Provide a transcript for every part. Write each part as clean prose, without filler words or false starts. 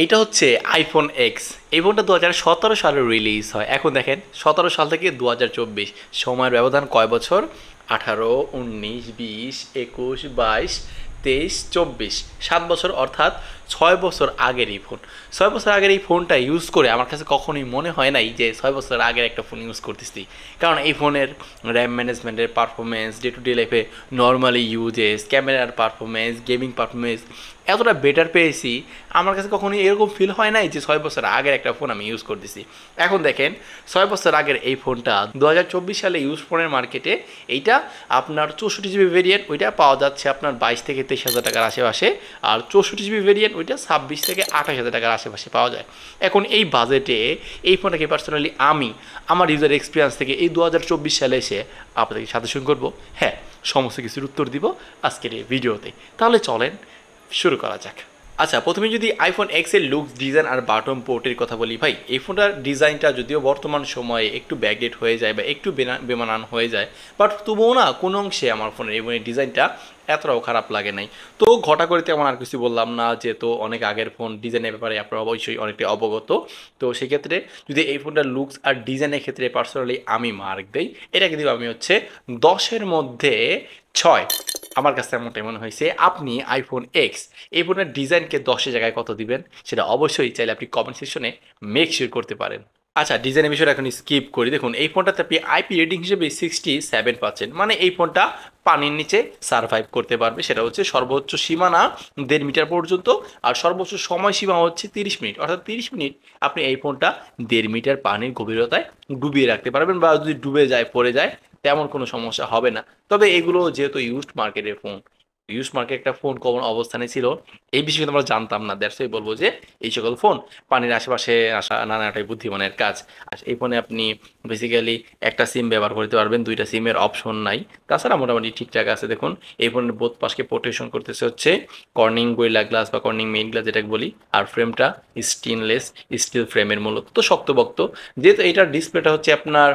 এইটা হচ্ছে iPhone x. এই ফোনটা 2017 সালে রিলিজ হয়। এখন দেখেন 17 সাল থেকে 2024 সময়ের ব্যবধান কয় বছর? 18, 19, 20, 21, 22, 23, 24, 7 বছর, অর্থাৎ 6 বছর আগের এই ফোন। 6 বছর আগের এই ফোনটা ইউজ করে আমার কাছে কখনোই মনে হয় নাই যে 6 বছর আগের একটা ফোন ইউজ করতেছি। কারণ এই ফোনের র্যাম ম্যানেজমেন্টের পারফরমেন্স, ডে টু ডে লাইফে নর্মালি ইউজেস, ক্যামেরার পারফরমেন্স, গেমিং পারফরমেন্স এতটা বেটার পেয়েছি, আমার কাছে কখনোই এরকম ফিল হয় নাই যে 6 বছর আগের একটা ফোন আমি ইউজ করতেছি। এখন দেখেন 6 বছর আগের এই ফোনটা 2024 সালে ইউজ ফোনের মার্কেটে এইটা আপনার 64 জিবি ভেরিয়েন্ট, ওইটা পাওয়া যাচ্ছে আপনার 22 থেকে 23 হাজার টাকার আশেপাশে। আর 64 জিবি ভেরিয়েন্ট ওইটা 26 থেকে 28 হাজার টাকার আশেপাশে পাওয়া যায়। এখন এই বাজেটে এই ফোনটাকে পার্সোনালি আমি আমার ইউজার এক্সপিরিয়েন্স থেকে এই 2024 সালে এসে আপনাদেরকে সাজেশন করব। হ্যাঁ, সমস্ত কিছুর উত্তর দিব আজকের এই ভিডিওতে। তাহলে চলেন শুরু করা যাক। আচ্ছা, প্রথমে যদি আইফোন এক্স এর লুকস, ডিজাইন আর বাটন পোর্টের কথা বলি, ভাই এই ফোনটার ডিজাইনটা যদিও বর্তমান সময়ে একটু ব্যাকডেট হয়ে যায় বা একটু বেমানান হয়ে যায়, বাট তবুও না কোনো অংশে আমার ফোনের এই ফোনের ডিজাইনটা এতটাও খারাপ লাগে নাই। তো ঘটা করে তেমন আর কিছু বললাম না, যেহেতু অনেক আগের ফোন, ডিজাইনের ব্যাপারে আপনারা অবশ্যই অনেকটা অবগত। তো সেক্ষেত্রে যদি এই ফোনটার লুকস আর ডিজাইনের ক্ষেত্রে পার্সোনালি আমি মার্ক দিই, এটাকে দিব আমি হচ্ছে 10-এর মধ্যে 6। আমার কাছে এমনটাই মনে হয়েছে। আপনি আইফোন এক্স এই ফোনের ডিজাইনকে 10-এর জায়গায় কত দিবেন সেটা অবশ্যই চাইলে আপনি কমেন্ট সেকশনে মেক শিওর করতে পারেন। আচ্ছা, ডিজাইনের বিষয়টা এখন স্কিপ করি। দেখুন এই ফোনটাতে আপনি আইপি রেটিং হিসেবে 67 পাচ্ছেন, মানে এই ফোনটা পানির নিচে সার্ভাইভ করতে পারবে। সেটা হচ্ছে সর্বোচ্চ সীমানা 1.5 মিটার পর্যন্ত, আর সর্বোচ্চ সময়সীমা হচ্ছে 30 মিনিট। অর্থাৎ 30 মিনিট আপনি এই ফোনটা 1.5 মিটার পানির গভীরতায় ডুবিয়ে রাখতে পারবেন, বা যদি ডুবে যায়, পড়ে যায়, তেমন কোনো সমস্যা হবে না। তবে এগুলো যেহেতু ইউজড মার্কেটের ফোন, ইউজ মার্কেট একটা ফোন কোন অবস্থানে ছিল এই বিষয়ে কিন্তু আমরা জানতাম না। দ্যাটস ওয়াই বলবো যে এই সকল ফোন পানির আশেপাশে আসা নানাটাই বুদ্ধিমানের কাজ। আর এই ফোনে আপনি বেসিক্যালি একটা সিম ব্যবহার করতে পারবেন, 2টা সিমের অপশন নাই। তাছাড়া মোটামুটি ঠিকঠাক আছে। দেখুন এই ফোনের বোথ পাশকে প্রোটেকশন করতেছে হচ্ছে কর্নিং গোরিলা গ্লাস বা কর্নিং মেইন গ্লাস যেটাকে বলি। আর ফ্রেমটা স্টেনলেস স্টিল ফ্রেমের, মূলত তো শক্তপোক্ত। যেহেতু এটার ডিসপ্লেটা হচ্ছে আপনার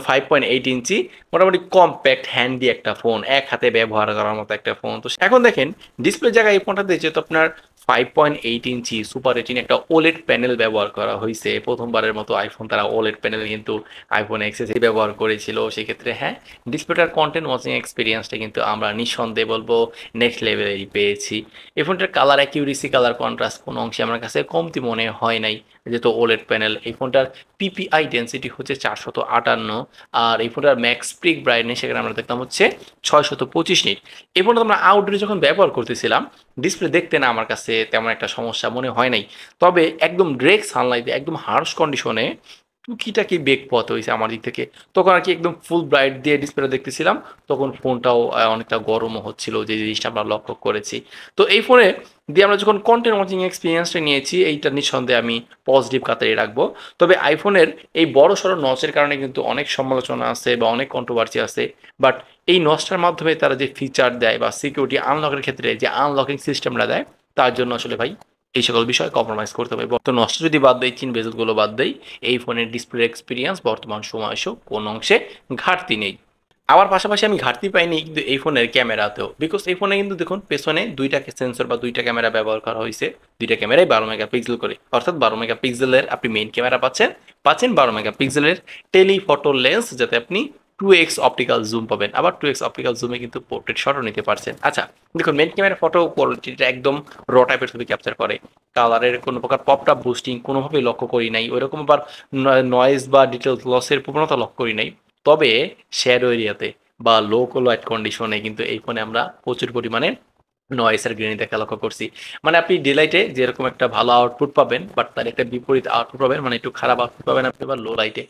5.8 ইঞ্চি, মোটামুটি কম্প্যাক্ট হ্যান্ডি একটা ফোন, এক হাতে ব্যবহার করার মতো একটা ফোন। তো এখন দেখেন ডিসপ্লে জায়গায় এই ফোনটাতে যেহেতু আপনার 5.8 ইঞ্চি সুপার রেটিন একটা ওলেড প্যানেল ব্যবহার করা হয়েছে, প্রথমবারের মতো আইফোন তারা ওলেড প্যানেল কিন্তু আইফোন এক্সেস ব্যবহার করেছিল। সেক্ষেত্রে হ্যাঁ, ডিসপ্লেটার কন্টেন্ট ওয়াচিং এক্সপিরিয়েন্সটা কিন্তু আমরা নিঃসন্দেহে বলবো নেক্সট লেভেলেরই পেয়েছি। এই ফোনটার কালার অ্যাকিউরেসি, কালার কন্ট্রাস্ট কোনো অংশে আমার কাছে কমতি মনে হয় নাই। যেহেতু ওলেড প্যানেল, এই ফোনটার পিপিআই ডেন্সিটি হচ্ছে 458, আর এই ফোনটার ম্যাক্স পিক ব্রাইটনেস সেখানে আমরা দেখলাম হচ্ছে 625 নিট। এই ফোনটা আমরা আউটডোরে যখন ব্যবহার করতেছিলাম ডিসপ্লে দেখতে না আমার কাছে তেমন একটা সমস্যা মনে হয় নাই। তবে একদম ডিরেক্ট সানলাইটে, একদম হার্শ কন্ডিশনে টুকিটাকি বেগ পথ হয়েছে আমার দিক থেকে। তখন আর কি একদম ফুল ব্রাইট দিয়ে ডিসপ্লেটা দেখতেছিলাম, তখন ফোনটাও অনেকটা গরমও হচ্ছিল, যে জিনিসটা আমরা লক্ষ্য করেছি। তো এই ফোনে দিয়ে আমরা যখন কন্টেন্ট ওয়াচিং এক্সপিরিয়েন্সটা নিয়েছি, এইটা নিঃসন্দেহে আমি পজিটিভ কাতারে রাখবো। তবে আইফোনের এই বড় সড়ো নচের কারণে কিন্তু অনেক সমালোচনা আছে বা অনেক কন্ট্রোভার্সি আছে। বাট এই নচটার মাধ্যমে তারা যে ফিচার দেয় বা সিকিউরিটি আনলকের ক্ষেত্রে যে আনলকিং সিস্টেমটা দেয়, তার জন্য আসলে ভাই এই সকল বিষয়ে কম্প্রোমাইজ করতে হবে। তো নষ্ট যদি বাদ দেয়, চিন বেজলগুলো বাদ দেয়, এই ফোনের ডিসপ্লে এক্সপিরিয়েন্স বর্তমান সময় এসেও কোন অংশে ঘাটতি নেই। আবার পাশাপাশি আমি ঘাটতি পাইনি কিন্তু এই ফোনের ক্যামেরাতেও, বিকজ এই ফোনে কিন্তু দেখুন পেছনে 2টা সেন্সর বা 2টা ক্যামেরা ব্যবহার করা হয়েছে। 2টা ক্যামেরাই 12 মেগাপিক্সেল করে, অর্থাৎ 12 মেগাপিক্সেলের আপনি মেইন ক্যামেরা পাচ্ছেন, 12 মেগাপিক্সেলের টেলিফটো লেন্স, যাতে আপনি 2x অপটিক্যাল জুম পাবেন। আবার 2x অপটিক্যাল জুমে কিন্তু পোর্ট্রেট শটও নিতে পারছেন। আচ্ছা দেখুন, মেইন ক্যামেরা ফটো কোয়ালিটিটা একদম র টাইপের ছবি ক্যাপচার করে। কালারের কোনো প্রকার পপটা বুস্টিং কোনোভাবেই লক্ষ্য করি নাই, ওইরকম আবার নয়েজ বা ডিটেলস লসের প্রবণতা লক্ষ্য করি নাই। তবে শ্যাডো এরিয়াতে বা লো লাইট কন্ডিশনে কিন্তু এই ফোনে আমরা প্রচুর পরিমাণে নয়েস আর গ্রেনি দেখা লক্ষ্য করছি। মানে আপনি ডে লাইটে যেরকম একটা ভালো আউটপুট পাবেন, বাট তার একটা বিপরীত আউটপুট পাবেন, মানে একটু খারাপ আউটপুট পাবেন আপনি বা লো লাইটে।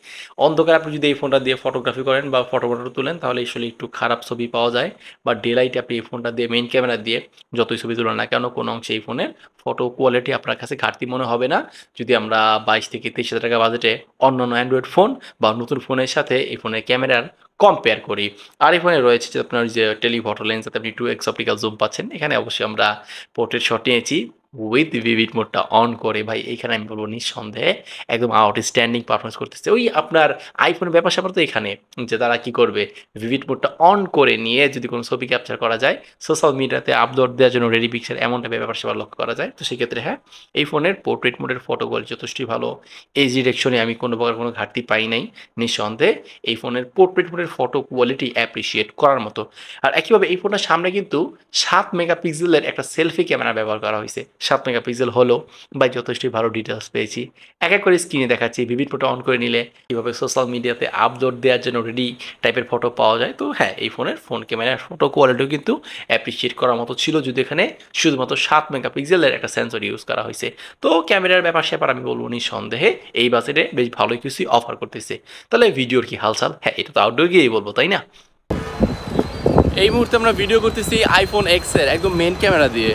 অন্ধকার আপনি যদি এই ফোনটা দিয়ে ফটোগ্রাফি করেন বা ফটো তুলেন, তাহলে আসলে একটু খারাপ ছবি পাওয়া যায়। বা ডে লাইটে আপনি এই ফোনটা দিয়ে, মেইন ক্যামেরা দিয়ে যতই ছবি তুলেন না কেন, কোনো অংশে এই ফোনের ফটো কোয়ালিটি আপনার কাছে ঘাটতি মনে হবে না। যদি আমরা 22 থেকে 23 হাজার টাকা বাজেটে অন্যান্য অ্যান্ড্রয়েড ফোন বা নতুন ফোনের সাথে এই ফোনের ক্যামেরার কম্পেয়ার করি। আর এই ফোনে রয়েছে যে আপনার যে টেলিফটো লেন্স, যাতে আপনি 2x অপটিক্যাল জুম পাচ্ছেন। এখানে অবশ্যই আমরা পোর্ট্রেট শট নিয়েছি, উইথ ভিভিড মোডটা অন করে ভাই এখানে আমি বলবো নিঃসন্দেহে একদম আউটস্ট্যান্ডিং পারফরমেন্স করতেছে। ওই আপনার আইফোনের ব্যাপার-স্যাপার তো এখানে যে তারা কি করবে ভিভিড মোডটা অন করে নিয়ে যদি কোনো ছবি ক্যাপচার করা যায়, সোশ্যাল মিডিয়াতে আপলোড দেওয়ার জন্য রেডি পিকচার এমন টাইপের ব্যাপার-স্যাপার লক্ষ্য করা যায়। তো সেক্ষেত্রে হ্যাঁ, এই ফোনের পোর্ট্রেট মোডের ফটো কোয়ালিটি যথেষ্টই ভালো। এইচ ডিরেকশনে আমি কোনো প্রকার কোনো ঘাটতি পাই নাই। নিঃসন্দেহে এই ফোনের পোর্ট্রেট মোডের ফটো কোয়ালিটি অ্যাপ্রিশিয়েট করার মতো। আর একইভাবে এই ফোনটার সামনে কিন্তু ৭ মেগাপিক্সেলের একটা সেলফি ক্যামেরা ব্যবহার করা হয়েছে। ৭ মেগাপিক্সেল হলো ভাই যথেষ্টই ভালো ডিটেইলস পেয়েছি। এক, এক করে স্ক্রিনে দেখাচ্ছি ভিভিড ফটো অন করে নিলে কীভাবে সোশ্যাল মিডিয়াতে আপলোড দেওয়ার জন্য রেডি টাইপের ফটো পাওয়া যায়। তো হ্যাঁ, এই ফোনের ফোন ক্যামেরার ফটো কোয়ালিটিও কিন্তু অ্যাপ্রিশিয়েট করার মতো ছিল যদি এখানে শুধুমাত্র ৭ মেগাপিক্সেলের একটা সেন্সর ইউজ করা হয়েছে। তো ক্যামেরার ব্যাপার-স্যাপার আমি বলব নিঃসন্দেহে এই বাজেটে বেশ ভালোই কিছুই অফার করতেছে। তাহলে ভিডিওর কি হালচাল? হ্যাঁ, এটা তো আউটডোর গিয়েই বলবো, তাই না? এই মুহূর্তে আমরা ভিডিও করতেছি আইফোন এক্সের একদম মেন ক্যামেরা দিয়ে।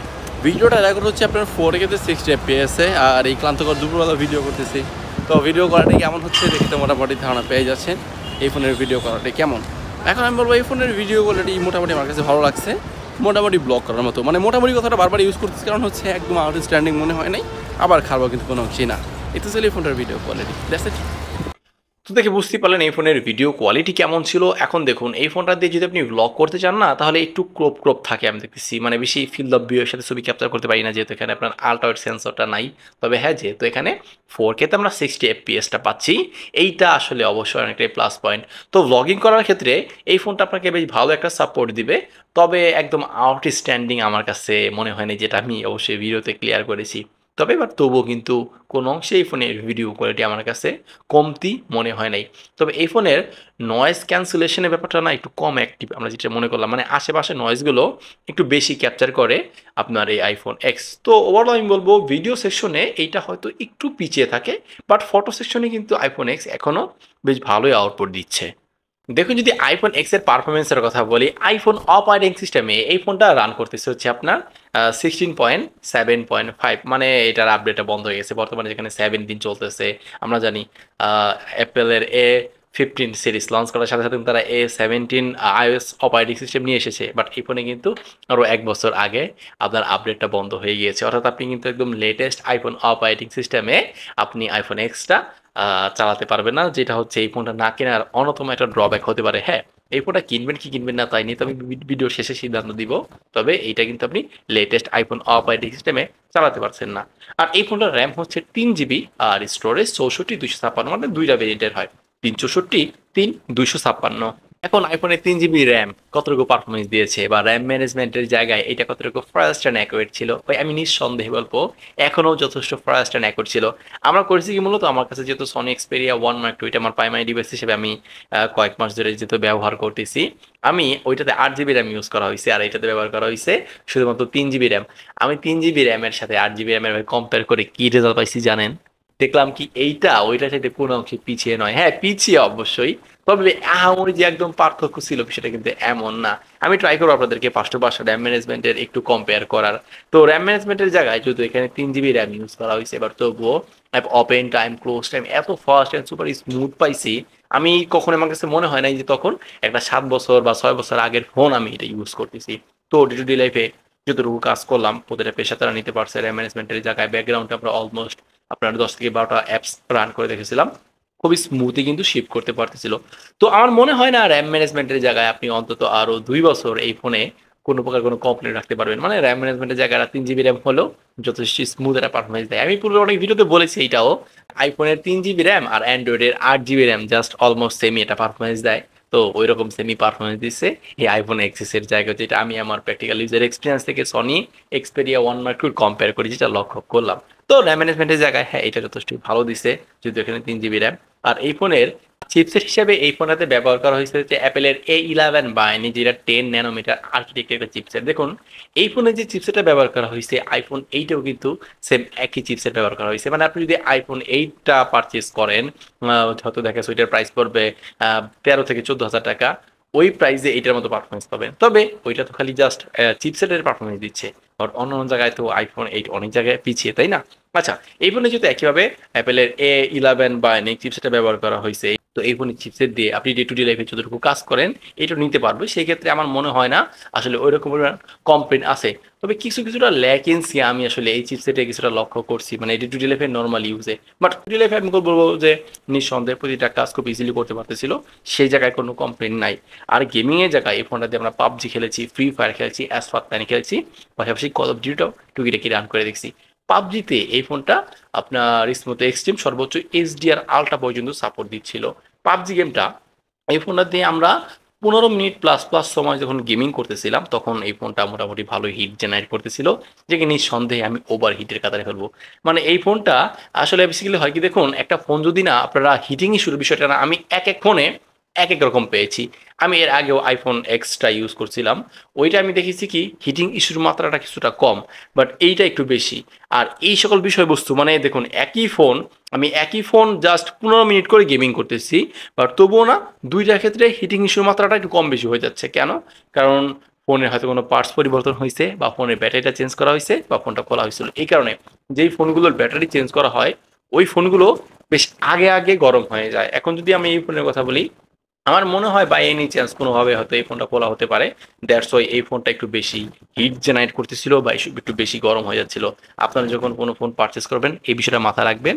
ভিডিওটা রেকর্ড হচ্ছে আপনার 4K 60 FPS আর এই ক্লান্তকর দুপুরবেলা ভিডিও করতেছি। তো ভিডিও করাটা কেমন হচ্ছে দেখতে মোটামুটি ধারণা পেয়ে যাচ্ছেন এই ফোনের ভিডিও করাটা কেমন। এখন আমি বলবো এই ফোনের ভিডিও কোয়ালিটি মোটামুটি আমার কাছে ভালো লাগছে, মোটামুটি ব্লগ করার মতো। মানে মোটামুটি কথাটা বারবার ইউজ করতেছি কারণ হচ্ছে একদম আউটস্ট্যান্ডিং মনে হয় নাই, আবার খারাপও কিন্তু কোনো অংশই না। এটা ছিল এই ফোনটার ভিডিও কোয়ালিটি। That's it. তো দেখে বুঝতেই পারলেন এই ফোনের ভিডিও কোয়ালিটি কেমন ছিল। এখন দেখুন এই ফোনটা দিয়ে যদি আপনি ব্লগ করতে চান না তাহলে একটু ক্রপ থাকে আমি দেখতেছি, মানে বেশি ফিল্ড অফ ভিউ এর সাথে ছবি ক্যাপচার করতে পারি না যেহেতু এখানে আপনার আল্ট্রা ওয়াইড সেন্সরটা নাই। তবে হ্যাঁ, যেহেতু এখানে 4K তে আমরা 60 FPS পাচ্ছি, এইটা আসলে অবশ্যই অনেকটাই প্লাস পয়েন্ট। তো ব্লগিং করার ক্ষেত্রে এই ফোনটা আপনাকে বেশ ভালো একটা সাপোর্ট দিবে। তবে একদম আউটস্ট্যান্ডিং আমার কাছে মনে হয়নি, যেটা আমি অবশ্যই ভিডিওতে ক্লিয়ার করেছি। তবে এবার তবুও কিন্তু কোনো অংশে এই ফোনের ভিডিও কোয়ালিটি আমার কাছে কমতি মনে হয় নাই। তবে এই ফোনের নয়েজ ক্যান্সেলেশনের ব্যাপারটা না একটু কম অ্যাক্টিভ আমরা যেটা মনে করলাম, মানে আশেপাশে নয়েজগুলো একটু বেশি ক্যাপচার করে আপনার এই আইফোন এক্স। তো ওভারঅল আমি বলবো ভিডিও সেকশনে এইটা হয়তো একটু পিছিয়ে থাকে, বাট ফটো সেকশনে কিন্তু আইফোন এক্স এখনও বেশ ভালোই আউটপুট দিচ্ছে। দেখুন যদি আইফোন এক্স এর পারফরমেন্সের কথা বলি, আইফোন অপারেটিং সিস্টেমে এই ফোনটা রান করতেছে হচ্ছে আপনার 16.7.5, মানে এটার আপডেটটা বন্ধ হয়ে গেছে বর্তমানে, যেখানে 17 চলতেছে। আমরা জানি অ্যাপেলের A15 সিরিজ লঞ্চ করার সাথে সাথে তারা A17 iOS অপারেটিং সিস্টেম নিয়ে এসেছে, বাট এই ফোনে কিন্তু আরও 1 বছর আগে আপনার আপডেটটা বন্ধ হয়ে গিয়েছে। অর্থাৎ আপনি কিন্তু একদম লেটেস্ট আইফোন অপারেটিং সিস্টেমে আপনি আইফোন এক্সটা চালাতে পারবে না, যেটা হচ্ছে এই ফোনটা না কেনার অন্যতম একটা ড্রব্যাক হতে পারে। হ্যাঁ, এই ফোনটা কিনবেন কি কিনবেন না তাই নিয়ে তো আমি ভিডিওর শেষে সিদ্ধান্ত দিব। তবে এইটা কিন্তু আপনি লেটেস্ট আইফোন অপারেটিং সিস্টেমে চালাতে পারছেন না। আর এই ফোনটার র্যাম হচ্ছে 3 GB আর স্টোরেজ 64 256, মানে দুইটা ভেরিয়েন্টের হয়, 364 256। এখন আইফোনে 3 GB র্যাম কতটুকু পারফরমেন্স দিয়েছে বা র্যাম ম্যানেজমেন্টের জায়গায় এটা কতটুকু ফাস্ট অ্যান্ড অ্যাকুরেট ছিল, ভাই আমি নিঃসন্দেহে বলবো এখনও যথেষ্ট ফাস্ট অ্যান্ড অ্যাকুরেট ছিল। আমরা করেছি কি মূলত আমার কাছে যেহেতু সনি এক্সপেরিয়া 1 Mark II এটা আমার প্রাইমারি ডিভাইস হিসেবে আমি কয়েক মাস ধরে যেহেতু ব্যবহার করতেছি, আমি ওইটাতে 8 GB র্যাম ইউজ করা হয়েছে আর এইটাতে ব্যবহার করা হয়েছে শুধুমাত্র 3 GB র্যাম। আমি 3 GB র্যামের সাথে 8 GB র্যামের কম্পেয়ার করে কি রেজাল্ট পাইছি জানেন? দেখলাম কি এইটা ওইটা চাইতে কোনো অংশে পিছিয়ে নয়। হ্যাঁ, পিছিয়ে অবশ্যই, তবে আহামরি যে একদম পার্থক্য ছিল সেটা কিন্তু এমন না। আমি ট্রাই করবো আপনাদেরকে 5 র্যাম ম্যানেজমেন্টের একটু কম্পেয়ার করার। তো র্যাম ম্যানেজমেন্টের জায়গায় যেহেতু এখানে 3 GB র্যাম ইউজ করা হয়েছে, এবার তবুও ওপেন টাইম ক্লোজ টাইম এত ফাস্ট অ্যান্ড সুপার স্মুথ পাইছি, আমি কখনো আমার কাছে মনে হয় নাই যে তখন একটা 7 বছর বা 6 বছর আগের ফোন আমি এটা ইউজ করতেছি। তো ডে টু ডে লাইফে যতটুকু কাজ করলাম প্রতিটা পেশা তারা নিতে পারছে। র্যাম ম্যানেজমেন্টের জায়গায় ব্যাকগ্রাউন্ডে আমরা অলমোস্ট আপনার 10 থেকে 12টা অ্যাপস রান করে দেখেছিলাম, খুবই স্মুথলি কিন্তু শিফট করতে পারতেছিল। তো আমার মনে হয় না র্যাম ম্যানেজমেন্টের জায়গায় আপনি অন্তত আরও 2 বছর এই ফোনে কোনো প্রকার কোনো কমপ্লেন রাখতে পারবেন। মানে র্যাম ম্যানেজমেন্টের জায়গায় 3 GB র্যাম হলেও যথেষ্ট স্মুথ একটা পারফরমেন্স দেয়। আমি পুরো অনেক ভিডিওতে বলেছি এইটাও, আইফোনের 3 GB র্যাম আর অ্যান্ড্রয়েডের 8 GB RAM just almost semi একটা পারফরমেন্স দেয়। তো ওই রকম সেমি পারফরমেন্স দিচ্ছে এই আইফোন এক্সেসের জায়গায়, যেটা আমি আমার প্র্যাকটিক্যাল ইউজার এক্সপিরিয়েন্স থেকে Sony Xperia 1 Mark II compare করি, যেটা লক্ষ্য করলাম। তো র্যাম ম্যানেজমেন্টের জায়গায় হ্যাঁ এটা যথেষ্ট ভালো দিছে, যেহেতু এখানে 3 GB র্যাম। আর এই ফোনের চিপসেট হিসেবে এই ফোনটাতে ব্যবহার করা হয়েছে হচ্ছে অ্যাপেলের A11 বাহিনী, যেটা 10 nm আর্কিটেক্টের একটা চিপসেট। দেখুন এই ফোনে যে চিপসেটটা ব্যবহার করা হয়েছে আইফোন 8-এও কিন্তু সেম একই চিপসেট ব্যবহার করা হয়েছে। মানে আপনি যদি আইফোন 8টা পারচেস করেন, হয়তো দেখা যাচ্ছে ওইটার প্রাইস পড়বে 13 থেকে 14 হাজার টাকা, ওই প্রাইসে এইটার মতো পারফরমেন্স পাবেন। তবে ওইটা তো খালি জাস্ট চিপসেটের পারফরমেন্স দিচ্ছে, আর অন্য অন্য জায়গায় তো আইফোন 8 অনেক জায়গায় পিছিয়ে, তাই না? আচ্ছা, এই ফোনে যেহেতু একইভাবে অ্যাপেলের A11 বা চিপসেটটা ব্যবহার করা হয়েছে, তো এই ফোনের চিপসেট দিয়ে আপনি ডে টু ডে লাইফে যতটুকু কাজ করেন এটা নিতে পারবে। সেই ক্ষেত্রে আমার মনে হয় না আসলে ওই রকম কমপ্লেন আছে। তবে কিছুটা ল্যাকেন্সি আমি আসলে এই চিপসেটে কিছুটা লক্ষ্য করছি, মানে ডে টু ডে লাইফে নর্মাল ইউজে। বাট ডে লাইফে আমি বলবো যে নিঃসন্দেহে প্রতিটা কাজ খুব ইজিলি করতে পারতেছিল, সেই জায়গায় কোনো কমপ্লেন নাই। আর গেমিংয়ের জায়গায় এই ফোনটা দিয়ে আমরা পাবজি খেলেছি, ফ্রি ফায়ার খেলেছি, অ্যাসফাত প্যান খেলেছি, পাশাপাশি কল অফ ডিউটিটাও টুকিটাকি রান করে দেখছি। পাবজিতে এই ফোনটা আপনার স্মুথ এক্সট্রিম সর্বোচ্চ এইচডিআর আলট্রা পর্যন্ত সাপোর্ট দিচ্ছিল। পাবজি গেমটা এই ফোনটা দিয়ে আমরা 15 মিনিট প্লাস প্লাস সময় যখন গেমিং করতেছিলাম তখন এই ফোনটা মোটামুটি ভালো হিট জেনারেট করতেছিল, যেটা নিঃসন্দেহে আমি ওভার হিটের কাতারে ফেলবো। মানে এই ফোনটা আসলে বেসিক্যালি হয় কি, দেখুন একটা ফোন যদি না আপনারা হিটিং ইস্যুর বিষয়টা না, আমি এক এক ফোনে এক এক রকম পেয়েছি। আমি এর আগেও আইফোন এক্সটা ইউজ করছিলাম, ওইটা আমি দেখেছি কি হিটিং ইস্যুর মাত্রাটা কিছুটা কম, বাট এইটা একটু বেশি। আর এই সকল বিষয়বস্তু মানে দেখুন একই ফোন জাস্ট 15 মিনিট করে গেমিং করতেছি, বাট তবুও না দুইটার ক্ষেত্রে হিটিং ইস্যুর মাত্রাটা একটু কম বেশি হয়ে যাচ্ছে। কেন? কারণ ফোনের হয়তো কোনো পার্টস পরিবর্তন হয়েছে, বা ফোনের ব্যাটারিটা চেঞ্জ করা হয়েছে, বা ফোনটা খোলা হয়েছিল। এই কারণে যেই ফোনগুলোর ব্যাটারি চেঞ্জ করা হয় ওই ফোনগুলো বেশ আগে আগে গরম হয়ে যায়। এখন যদি আমি এই ফোনের কথা বলি, আমার মনে হয় বাই এনি চান্স কোনোভাবে হয়তো এই ফোনটা খোলা হতে পারে, দ্যাটস ওয়াই এই ফোনটা একটু বেশি হিট জেনারেট করতেছিল বা একটু বেশি গরম হয়ে যাচ্ছিল। আপনারা যখন কোনো ফোন পারচেস করবেন এই বিষয়টা মাথায় রাখবেন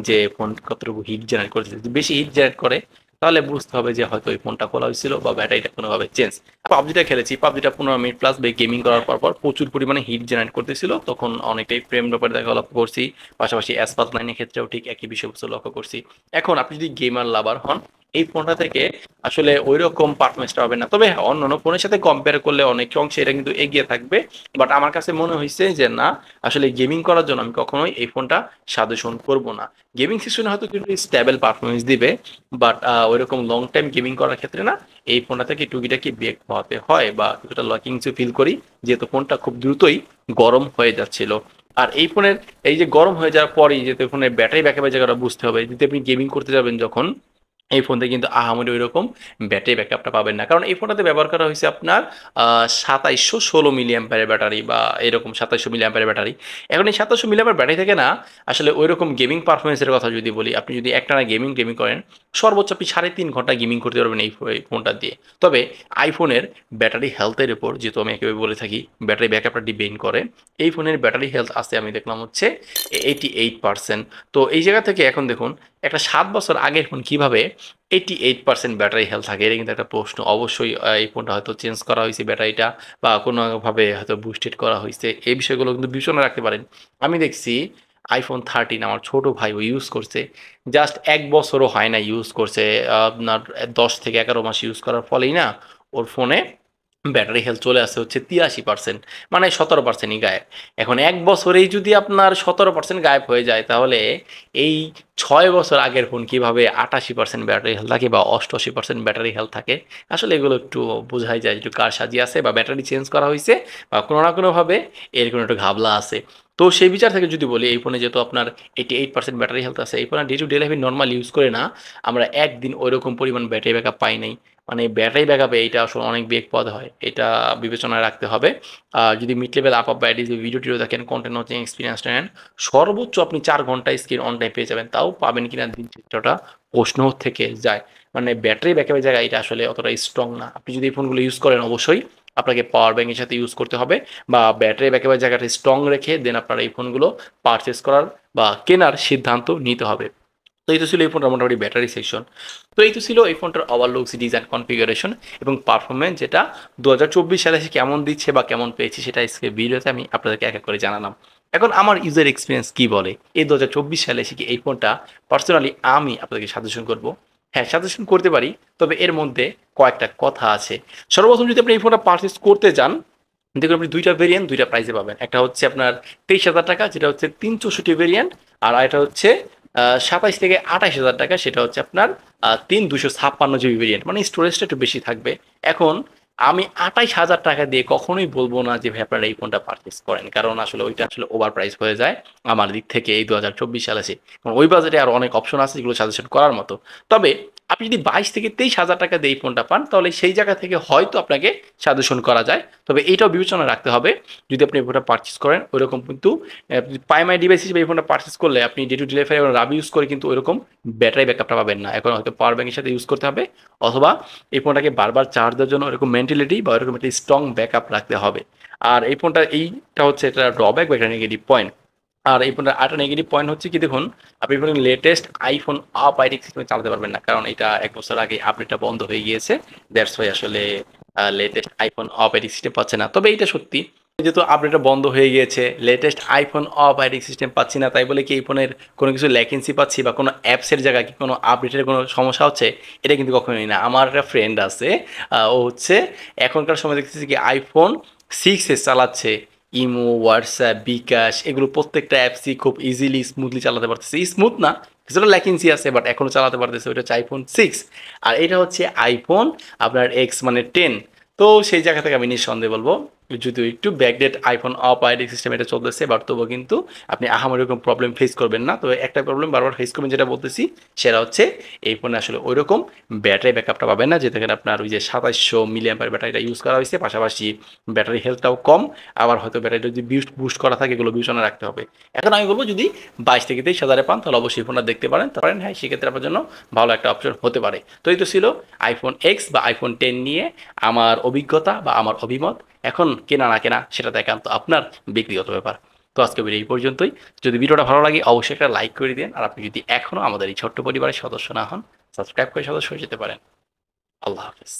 যে ফোন কতটুকু হিট জেনারেট করতেছে। যদি বেশি হিট জেনারেট করে তাহলে বুঝতে হবে যে হয়তো এই ফোনটা খোলা হয়েছিল বা ব্যাটারিটা কোনোভাবে চেঞ্জ। পাবজিটা খেলেছি, পাবজিটা 15 মিনিট প্লাস গেমিং করার পর প্রচুর পরিমাণে হিট জেনারেট করতেছিল, তখন অনেকটাই ফ্রেম ব্যাপারে দেখা লক্ষ্য করছি। পাশাপাশি অ্যাসপাত লাইনের ক্ষেত্রেও ঠিক একই বিষয়বস্তু লক্ষ্য করছি। এখন আপনি যদি গেমার লাভার হন এই ফোনটা থেকে আসলে ওই রকম পারফরমেন্সটা হবে না, তবে হ্যাঁ অন্যান্য ফোনের সাথে কম্পেয়ার করলে অনেক অংশে এটা কিন্তু এগিয়ে থাকবে। বাট আমার কাছে মনে হয়েছে যে না, আসলে গেমিং করার জন্য আমি কখনোই এই ফোনটা সাজেশন করব না। গেমিং সেশনে হয়তো কিন্তু স্টেবল পারফরমেন্স দিবে, বাট ওইরকম লং টাইম গেমিং করার ক্ষেত্রে না, এই ফোনটা থেকে টুকিটাকি বেক হতে হয় বা কিছুটা লকিং ফিল করি, যেহেতু ফোনটা খুব দ্রুতই গরম হয়ে যাচ্ছিল। আর এই ফোনের এই যে গরম হয়ে যাওয়ার পরেই যেহেতু ফোনের ব্যাটারি ব্যাকআপের জায়গাটা বুঝতে হবে, যদি আপনি গেমিং করতে যাবেন যখন এই ফোনতে কিন্তু আহামরি ওইরকম ব্যাটারি ব্যাকআপটা পাবেন না, কারণ এই ফোনটাতে ব্যবহার করা হয়েছে আপনার 2716 মিলি অ্যাম্পারের ব্যাটারি বা এরকম 2700 মিলি অ্যাম্পারের ব্যাটারি। এখন এই 2700 মিলি অ্যাম্পার ব্যাটারি থেকে না আসলে ওই রকম গেমিং পারফরমেন্সের কথা যদি বলি, আপনি যদি একটানা গেমিং করেন সর্বোচ্চ আপনি 3.5 ঘন্টা গেমিং করতে পারবেন এই ফোনটা দিয়ে। তবে আইফোনের ব্যাটারি হেলথের উপর যেহেতু আমি একেবারে বলে থাকি ব্যাটারি ব্যাকআপটা ডিপেন্ড করে, এই ফোনের ব্যাটারি হেলথ আছে আমি দেখলাম হচ্ছে 88%। তো এই জায়গা থেকে এখন দেখুন একটা 7 বছর আগের ফোন কীভাবে 88% ব্যাটারি হেলথ থাকে, এটা কিন্তু একটা প্রশ্ন। অবশ্যই এই ফোনটা হয়তো চেঞ্জ করা হয়েছে ব্যাটারিটা, বা কোনোভাবে হয়তো বুস্টেড করা হয়েছে, এই বিষয়গুলো কিন্তু বিবেচনা রাখতে পারেন। আমি দেখছি iPhone 13 আমার ছোট ভাই ও ইউজ করছে, জাস্ট 1 বছরও হয় না ইউজ করছে, আপনার 10 থেকে 11 মাস ইউজ করার ফলেই না ওর ফোনে ব্যাটারি হেলথ চলে আসছে হচ্ছে 83%, মানে 17%ই গায়েব। এখন 1 বছরেই যদি আপনার 17% গায়েব হয়ে যায়, তাহলে এই 6 বছর আগের ফোন কীভাবে 88% ব্যাটারি হেলথ থাকে বা 88% ব্যাটারি হেলথ থাকে, আসলে এগুলো একটু বোঝাই যায় একটু কার সাজিয়ে আছে বা ব্যাটারি চেঞ্জ করা হয়েছে বা কোনো না কোনোভাবে এর কোনো একটা ঘাবলা আছে। তো সেই বিচার থেকে যদি বলি এই ফোনে যেহেতু আপনার 88% ব্যাটারি হেলথ আছে, এই ফোনে ডে টু ডে লাইফে নর্মাল ইউজ করে না আমরা একদিন ওইরকম পরিমাণ ব্যাটারি ব্যাকআপ পাই নাই। মানে ব্যাটারি ব্যাকআপে এইটা আসলে অনেক বেগ পদ হয়, এটা বিবেচনায় রাখতে হবে। যদি mid level up battery video টিডিও দেখেন, কন্টেন্ট ওয়াচিং এক্সপিরিয়েন্সটা নেন, সর্বোচ্চ আপনি 4 ঘন্টা স্ক্রিন অন টাইম পেয়ে যাবেন, তাও পাবেন কিনা দিন চিত্রটা প্রশ্ন থেকে যায়। মানে ব্যাটারি ব্যাকআপের জায়গায় এটা আসলে অতটা স্ট্রং না। আপনি যদি এই ফোনগুলো ইউজ করেন অবশ্যই আপনাকে পাওয়ার ব্যাঙ্কের সাথে ইউজ করতে হবে, বা ব্যাটারি ব্যাকআপের জায়গাটা স্ট্রং রেখে দেন আপনার এই ফোনগুলো পারচেস করার বা কেনার সিদ্ধান্ত নিতে হবে। তো এই তো ছিল এই ফোনটার মোটামুটি ব্যাটারি সেকশন। তো এই তো ছিল এই ফোনটার ওভারলুকস, ডিজাইন, কনফিগারেশন এবং পারফরমেন্স, যেটা 2024 সালে এসে কেমন দিচ্ছে বা কেমন পেয়েছি সেটা আজকে ভিডিওতে আমি আপনাদেরকে এক এক করে জানালাম। এখন আমার ইউজার এক্সপিরিয়েন্স কি বলে এই 2024 সালে এসে কি এই ফোনটা পার্সোনালি আমি আপনাদেরকে সাজেশন করব? হ্যাঁ, সাজেশন করতে পারি, তবে এর মধ্যে কয়েকটা কথা আছে। সর্বপ্রথম যদি আপনি এই ফোনটা পারচেস করতে চান, দেখুন আপনি দুইটা ভেরিয়েন্ট দুইটা প্রাইসে পাবেন। একটা হচ্ছে আপনার 23,000 টাকা, যেটা হচ্ছে 364 ভেরিয়েন্ট, আর এটা হচ্ছে 27 থেকে 28 হাজার টাকা, সেটা হচ্ছে আপনার 3256 জিবি ভেরিয়েন্ট, মানে স্টোরেজটা একটু বেশি থাকবে। এখন আমি 28,000 টাকা দিয়ে কখনোই বলবো না যে ভাই আপনারা এই ফোনটা পারচেস করেন, কারণ আসলে ওইটা আসলে ওভার প্রাইস হয়ে যায় আমার দিক থেকে এই 2024 সালে এসে। কারণ ওই বাজেটে আরো অনেক অপশন আছে যেগুলো সাজেশন করার মতো। তবে আপনি যদি 22 থেকে 23 হাজার টাকা দিয়ে এই ফোনটা পান তাহলে সেই জায়গা থেকে হয়তো আপনাকে সাজেশন করা যায়। তবে এইটাও বিবেচনা রাখতে হবে, যদি আপনি এই ফোনটা পারচেস করেন ওইরকম কিন্তু প্রাইমারি ডিভাইস হিসেবে এই ফোনটা পারচেস করলে আপনি ডে টু ডে লাইফে রাব ইউজ করে কিন্তু ওইরকম ব্যাটারি ব্যাকআপটা পাবেন না। এখন হয়তো পাওয়ার ব্যাংকের সাথে ইউজ করতে হবে, অথবা এই ফোনটাকে বারবার চার্জ দেওয়ার জন্য এরকম মেন্টালিটি বা এরকম একটা স্ট্রং ব্যাকআপ রাখতে হবে। আর এই ফোনটা এইটা হচ্ছে এটা ড্রব্যাক বা একটা নেগেটিভ পয়েন্ট। আর এই ফোনটার আরেকটা নেগেটিভ পয়েন্ট হচ্ছে কি, দেখুন আপনি ফোন লেটেস্ট আইফোন অপারেটিং সিস্টেমে চালাতে পারবেন না, কারণ এটা 1 বছর আগে আপডেটটা বন্ধ হয়ে গিয়েছে। দ্যাটস ওয়াই আসলে লেটেস্ট আইফোন অপারেটিং সিস্টেম পাচ্ছে না। তবে এইটা সত্যি, যেহেতু আপডেটটা বন্ধ হয়ে গিয়েছে, লেটেস্ট আইফোন অপারেটিং সিস্টেম পাচ্ছি না, তাই বলে কি এই ফোনের কোনো কিছু ল্যাকেন্সি পাচ্ছি বা কোনো অ্যাপসের জায়গায় কি কোনো আপডেটের কোনো সমস্যা হচ্ছে, এটা কিন্তু কখনোই না। আমার একটা ফ্রেন্ড আছে, ও হচ্ছে এখনকার সময় দেখতেছি কি আইফোন 6s চালাচ্ছে, ইমো, হোয়াটসঅ্যাপ, বিকাশ, এগুলো প্রত্যেকটা অ্যাপসই খুব ইজিলি স্মুথলি চালাতে পারতেছে। স্মুথ না, কিছুটা ল্যাকিংসি আছে, বাট এখনও চালাতে পারতেছে। ওইটা হচ্ছে আইফোন 6, আর এটা হচ্ছে আইফোন আপনার এক্স মানে 10। তো সেই জায়গা থেকে আমি নিঃসন্দেহে বলবো, যদি একটু ব্যাকডেট আইফোন অপারেটিং সিস্টেম এটা চলতেছে, বাট তবুও কিন্তু আপনি আহামরি এরকম প্রবলেম ফেস করবেন না। তো একটা প্রবলেম বারবার ফেস করবেন যেটা বলতেছি, সেটা হচ্ছে এই ফোনে আসলে ওই রকম ব্যাটারি ব্যাকআপটা পাবেন না, যেটা আপনার ওই যে 2700 মিলিঅ্যাম্পার ব্যাটারিটা ইউজ করা হয়েছে, পাশাপাশি ব্যাটারি হেলথটাও কম। আবার হয়তো ব্যাটারিটা যদি বুস্ট করা থাকে, এগুলো বিবেচনা রাখতে হবে। এখন আমি বলবো যদি 22 থেকে 23 হাজারে পান তাহলে অবশ্যই ফোনটা দেখতে পারেন। হ্যাঁ, সেক্ষেত্রে আপনার জন্য ভালো একটা অপশন হতে পারে। তো এই তো ছিল আইফোন এক্স বা আইফোন 10 নিয়ে আমার অভিজ্ঞতা বা আমার অভিমত। এখন কেনা না কেনা সেটা একান্ত আপনার ব্যক্তিগত ব্যাপার। তো আজকে ভিডিও এই পর্যন্তই। যদি ভিডিওটা ভালো লাগে অবশ্যই একটা লাইক করে দিন, আর আপনি যদি এখনও আমাদের এই ছোট্ট পরিবারের সদস্য না হন, সাবস্ক্রাইব করে সদস্য হয়ে যেতে পারেন। আল্লাহ হাফেজ।